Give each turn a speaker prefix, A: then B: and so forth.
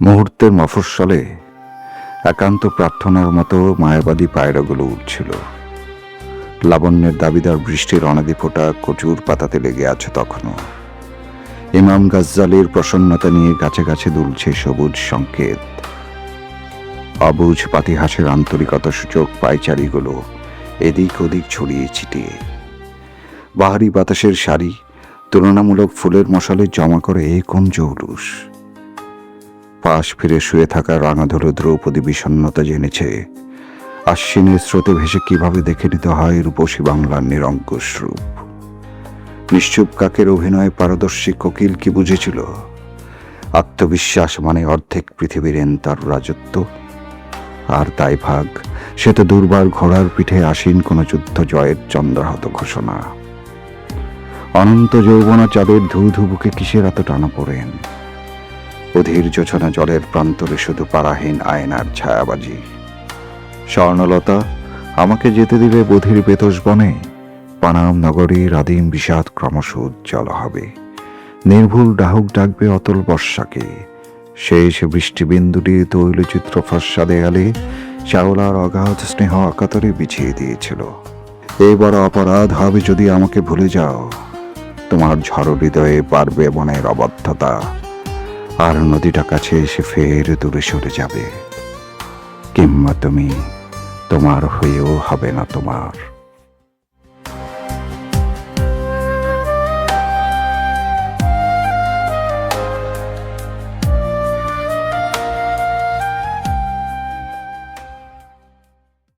A: মুহূর্তের মফস্বলে একান্ত প্রার্থনার মতো মায়াবাদী পায়রাগুলো উঠছিল। লাবণ্যের দাবিদার বৃষ্টির অনাদি ফোঁটা কচুর পাতাতে লেগে আছে তখনও। ইমাম গাজ্জালির প্রসন্নতা নিয়ে গাছে গাছে দুলছে সবুজ সংকেত। অবুঝ পাতিহাসের আন্তরিকতা সূচক পায়চারিগুলো এদিক ওদিক ছড়িয়ে ছিটিয়ে। বাহারি বাতাসের সারি তুলনামূলক ফুলের মশালে জমা করে কোন জৌলুস। পাশ ফিরে শুয়ে থাকা রাঙাধরু দ্রৌপদী বিষণ্ণতা জেনেছে আশ্বিনের স্রোতে ভেসে কিভাবে দেখে নিতে হয় রূপসী বাংলার নিরঙ্কুশ রূপ। নিশ্চুপ কাকের অভিনয়ে পারদর্শী কোকিল কি বুঝেছিল আত্মবিশ্বাস মানে অর্ধেক পৃথিবীর তার রাজত্ব? আর তাই ভাগ, সে তো দুর্বার ঘোড়ার পিঠে আসীন কোনো যুদ্ধ জয়ের চন্দ্রাহত ঘোষণা। অনন্ত যৌবনা চাঁদের ধু ধু বুকে কিসের এত টানা পড়েন? অধীর জোছনা জলের প্রান্তরে শুধু পারাহীন আয়নার ছায়াবাজি। স্বর্ণলতা, আমাকে যেতে দিলে বধির বেতস বনে। পানাম নগরীর আদিম বিষাদ ক্রমশ উজ্জ্বল হবে। নির্ভুল ডাহুক ডাকবে অতল বর্ষাকে। শেষ বৃষ্টিবিন্দুটি তৈলচিত্র ফর্সা দেয়ালে চাওলার অগাধ স্নেহ আকাতরে বিছিয়ে দিয়েছিল। এই বড় অপরাধ হবে যদি আমাকে ভুলে যাও। তোমার ঝড় হৃদয়ে পারবে বনের অবদ্ধতা, আর নদীটা কাছে এসে ফের দূরে সরে যাবে। কিংবা তুমি তোমার হয়েও হবে না তোমার।